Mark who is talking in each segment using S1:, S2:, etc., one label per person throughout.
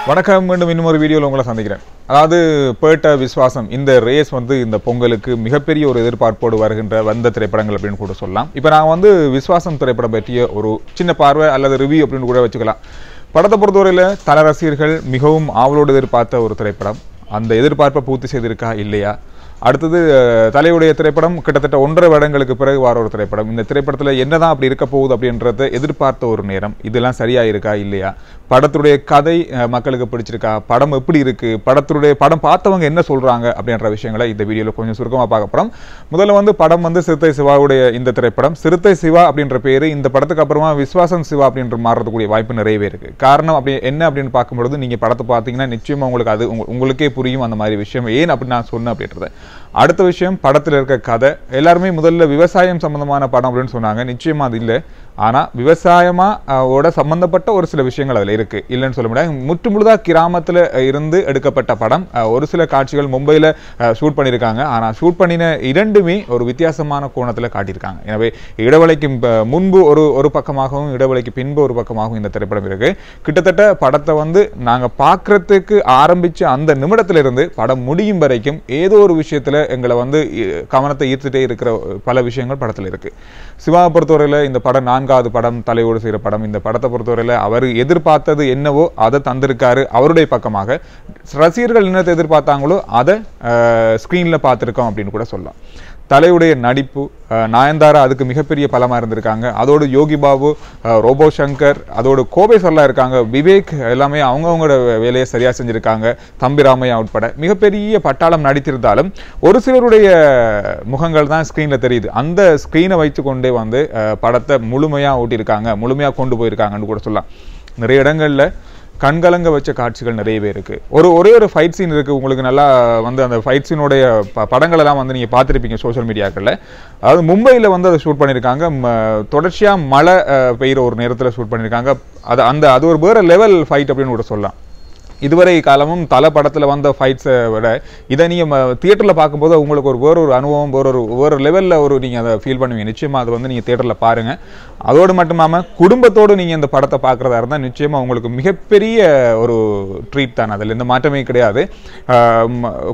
S1: வணக்கம், மீண்டும் இன்னொரு வீடியோவில் உங்களை சந்திக்கிறேன். அதாவது பேட்ட விஸ்வாசம் இந்த ரேஸ் வந்து இந்த பொங்கலுக்கு மிகப்பெரிய ஒரு எதிர்பார்ப்போடு வந்த திரைப்படங்கள் அப்படின்னு கூட சொல்லலாம். இப்போ நான் வந்து விஸ்வாசம் திரைப்படம் பற்றிய ஒரு சின்ன பார்வை அல்லது ரிவ்யூ அப்படின்னு கூட வச்சுக்கலாம். படத்தை பொறுத்தவரையில் தல ரசிகர்கள் மிகவும் ஆவலோடு எதிர்பார்த்த ஒரு திரைப்படம். அந்த எதிர்பார்ப்பை பூர்த்தி செய்திருக்கா இல்லையா? அடுத்தது தலையுடைய திரைப்படம் கிட்டத்தட்ட 1.5 வருடங்களுக்கு பிறகு வர ஒரு திரைப்படம். இந்த திரைப்படத்தில் என்னதான் அப்படி இருக்க போகுது அப்படின்றத எதிர்பார்த்த ஒரு நேரம். இதெல்லாம் சரியா இருக்கா இல்லையா? படத்துடைய கதை மக்களுக்கு பிடிச்சிருக்கா? படம் எப்படி இருக்கு? படம் பார்த்தவங்க என்ன சொல்றாங்க அப்படின்ற விஷயங்களை இந்த வீடியோவில் கொஞ்சம் சுருக்கமாக பார்க்க போறோம். முதல்ல வந்து படம் வந்து சிறுத்தை சிவாவுடைய இந்த திரைப்படம். சிறுத்தை சிவா அப்படின்ற பேரு இந்த படத்துக்கு அப்புறமா விஸ்வாசம் சிவா அப்படின்ற மாறக்கூடிய வாய்ப்பு நிறையவே இருக்கு. காரணம் அப்படி என்ன அப்படின்னு பார்க்கும்பொழுது நீங்க படத்தை பார்த்தீங்கன்னா நிச்சயமா உங்களுக்கு அது உங்களுக்கே புரியும் அந்த மாதிரி விஷயம் ஏன் அப்படின்னு நான் சொன்னேன் அப்படின்றத. அடுத்த விஷயம், படத்தில் இருக்க கதை. எல்லாருமே முதல்ல விவசாயம் சம்பந்தமான படம் அப்படின்னு சொன்னாங்க. நிச்சயமா அது இல்லை. ஆனா விவசாயமாவோட சம்பந்தப்பட்ட ஒரு சில விஷயங்கள் அதுல இருக்கு, இல்லைன்னு சொல்ல முடியாது. முற்று முழுதாக கிராமத்துல இருந்து எடுக்கப்பட்ட படம். ஒரு சில காட்சிகள் மும்பையில ஷூட் பண்ணியிருக்காங்க. ஆனா ஷூட் பண்ணின இரண்டுமே ஒரு வித்தியாசமான கோணத்துல காட்டியிருக்காங்க. எனவே இடைவெளிக்கு முன்பு ஒரு பக்கமாகவும் இடைவெளிக்கு பின்பு ஒரு பக்கமாகவும் இந்த திரைப்படம் இருக்கு. கிட்டத்தட்ட படத்தை வந்து நாங்க பார்க்கறதுக்கு ஆரம்பிச்ச அந்த நிமிடத்துல இருந்து படம் முடியும் வரைக்கும் ஏதோ ஒரு விஷயத்துல எங்களை வந்து கவனத்தை ஈர்த்துட்டே இருக்கிற பல விஷயங்கள் படத்துல இருக்கு. சிவாவை பொறுத்தவரையில இந்த படம் 4வது படம், தலையோடு செய்கிற படம். இந்த படத்தை பொறுத்தவரையில் அவர் எதிர்பார்த்தது என்னவோ அதை தந்திருக்காரு. அவருடைய பக்கமாக ரசிகர்கள் என்னத்தை எதிர்பார்த்தாங்களோ அதை ஸ்க்ரீனில் பார்த்துருக்கோம் அப்படின்னு கூட சொல்லலாம். தலையுடைய நடிப்பு, நயன்தாரா அதுக்கு மிகப்பெரிய பலமாக இருந்திருக்காங்க. அதோடு யோகி பாபு, ரோபோ சங்கர், அதோடு கோபை சொல்லா இருக்காங்க. விவேக் எல்லாமே அவங்கவுங்களோட வேலையை சரியாக செஞ்சுருக்காங்க. தம்பிராமையா உட்பட மிகப்பெரிய பட்டாளம் நடித்திருந்தாலும் ஒரு சிலருடைய முகங்கள் தான் ஸ்க்ரீனில் தெரியுது. அந்த ஸ்க்ரீனை வைத்து கொண்டே வந்து படத்தை முழுமையாக ஓட்டியிருக்காங்க, முழுமையாக கொண்டு போயிருக்காங்கன்னு கூட சொல்லலாம். நிறைய இடங்களில் கண்கலங்க வச்ச காட்சிகள் நிறையவே இருக்கு. ஒரே ஒரு ஃபைட் சீன் இருக்கு. உங்களுக்கு நல்லா வந்து அந்த ஃபைட் சீனுடைய படங்கள் எல்லாம் வந்து நீங்க பார்த்துருப்பீங்க சோஷியல் மீடியாக்கள்ல. அதாவது மும்பையில் வந்து அதை ஷூட் பண்ணியிருக்காங்க. தொடர்ச்சியா மழை பெய்கிற ஒரு நேரத்தில் ஷூட் பண்ணியிருக்காங்க. அது ஒரு வேற லெவல் ஃபைட் அப்படின்னு கூட சொல்லலாம். இதுவரை காலமும் தல படத்தில் வந்த ஃபைட்ஸை விட இதை நீங்கள் தியேட்டரில் பார்க்கும்போது உங்களுக்கு ஒரு அனுபவம், ஒரு லெவலில் நீங்கள் அதை ஃபீல் பண்ணுவீங்க. நிச்சயமாக அது வந்து நீங்கள் தியேட்டரில் பாருங்கள். அதோடு மட்டும் இல்லாமல் குடும்பத்தோடு நீங்கள் இந்த படத்தை பார்க்குறதா இருந்தால் நிச்சயமாக உங்களுக்கு மிகப்பெரிய ஒரு ட்ரீட் தான். அதில் எந்த மாற்றமே கிடையாது.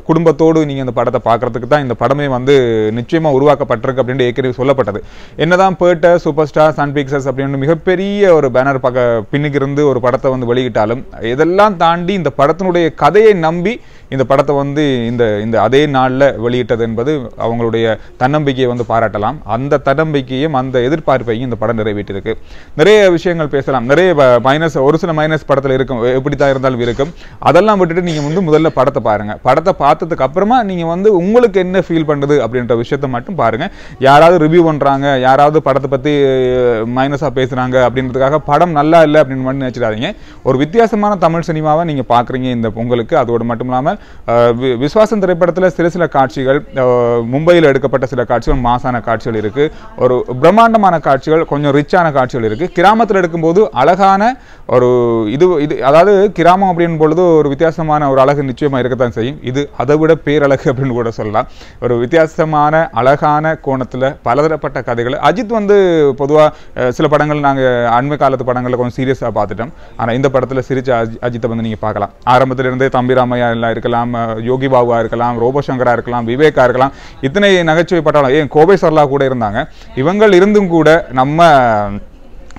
S1: குடும்பத்தோடு நீங்கள் இந்த படத்தை பார்க்குறதுக்கு தான் இந்த படமே வந்து நிச்சயமாக உருவாக்கப்பட்டிருக்கு அப்படின்ட்டு ஏற்கனவே சொல்லப்பட்டது. என்னதான் பேட்ட சூப்பர் ஸ்டார், சன் பிக்சர்ஸ் அப்படின்னு மிகப்பெரிய ஒரு பேனர் பின்னுக்கு இருந்து ஒரு படத்தை வந்து வெளியிட்டாலும் இதெல்லாம் தாண்டி இந்த படத்தினுடைய கதையை நம்பி இந்த படத்தை வந்து இந்த அதே நாளில் வெளியிட்டது என்பது அவங்களுடைய தன்னம்பிக்கையை வந்து பாராட்டலாம். அந்த தன்னம்பிக்கையும் அந்த எதிர்பார்ப்பையும் இந்த படம் நிறைவேற்றிருக்கு. நிறைய விஷயங்கள் பேசலாம். நிறைய ஒரு சில மைனஸ் படத்தில் இருக்கும், எப்படித்தான் இருந்தாலும் இருக்கும். அதெல்லாம் விட்டுட்டு நீங்கள் வந்து முதல்ல படத்தை பாருங்க. படத்தை பார்த்ததுக்கு அப்புறமா நீங்கள் வந்து உங்களுக்கு என்ன ஃபீல் பண்ணுது அப்படின்ற விஷயத்த மட்டும் பாருங்க. யாராவது ரிவ்யூ பண்ணுறாங்க, யாராவது படத்தை பற்றி மைனஸாக பேசுகிறாங்க அப்படின்றதுக்காக படம் நல்லா இல்லை அப்படின்னு மட்டும் நினைச்சிடாதீங்க. ஒரு வித்தியாசமான தமிழ் சினிமாவை நீங்கள் பார்க்குறீங்க இந்த பொங்கலுக்கு. அதோடு மட்டும் இல்லாமல் விஸ்வாசம் திரைப்படத்தில் சில காட்சிகள், மும்பையில் எடுக்கப்பட்ட சில காட்சிகள், மாசான காட்சிகள் இருக்கு. ஒரு பிரம்மாண்டமான காட்சிகள், கொஞ்சம் ரிச்சான காட்சிகள் இருக்கு. கிராமத்தில் எடுக்கும்போது அழகான ஒரு இது அதாவது கிராமம் அப்படின் பொழுது ஒரு வித்தியாசமான ஒரு அழகு நிச்சயமா இருக்கத்தான் செய்யும். இது அதை விட பேரழகு அப்படின்னு கூட சொல்லலாம். ஒரு வித்தியாசமான அழகான கோணத்தில் பலதரப்பட்ட கதைகள். அஜித் வந்து பொதுவாக சில படங்கள் நாங்கள் அண்மை காலத்து படங்களில் கொஞ்சம் சீரியஸாக பார்த்துட்டோம். ஆனால் இந்த படத்தில் சிரிச்ச அஜித்தை வந்து நீங்கள் பார்க்கலாம். ஆரம்பத்தில் இருந்தே தம்பிராமையா எல்லாம் இருக்கலாம், யோகி பாபுவா இருக்கலாம், ரோபோ சங்கரா இருக்கலாம், விவேகா இருக்கலாம், இத்தனை நகைச்சுவை பட்டாலும் ஏன் கோபை சர்லா கூட இருந்தாங்க. இவங்கள் இருந்தும் கூட நம்ம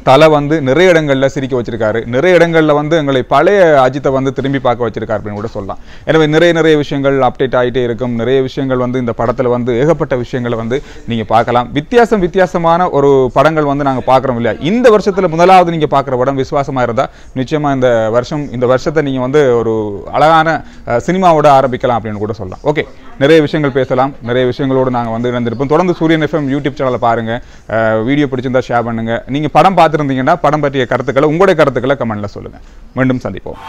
S1: தலை வந்து நிறைய இடங்களில் சிரிக்க வச்சிருக்காரு. நிறைய இடங்களில் வந்து எங்களை பழைய அஜித்தை வந்து திரும்பி பார்க்க வச்சிருக்காரு அப்படின்னு கூட சொல்லலாம். எனவே நிறைய விஷயங்கள் அப்டேட் ஆகிட்டே இருக்கும். நிறைய விஷயங்கள் வந்து இந்த படத்தில் வந்து ஏகப்பட்ட விஷயங்களை வந்து நீங்கள் பார்க்கலாம். வித்தியாசமான ஒரு படங்கள் வந்து நாங்கள் பார்க்குறோம் இல்லையா? இந்த வருஷத்தில் முதலாவது நீங்கள் பார்க்குற படம் விசுவாசமாக இருந்தால் நிச்சயமாக இந்த வருஷத்தை நீங்கள் வந்து ஒரு அழகான சினிமாவோட ஆரம்பிக்கலாம் அப்படின்னு கூட சொல்லலாம். ஓகே, நிறைய விஷயங்கள் பேசலாம். நிறைய விஷயங்களோடு நாங்கள் வந்து இணைந்திருப்போம். தொடர்ந்து சூரியன் FM யூடியூப் சேனலை பாருங்கள். வீடியோ பிடிச்சிருந்தா ஷேர் பண்ணுங்கள். நீங்கள் படம் பார்த்துருந்தீங்கன்னா படம் பற்றிய கருத்துக்களை, உங்களுடைய கருத்துக்களை கமெண்ட்ல சொல்லுங்கள். மீண்டும் சந்திப்போம்.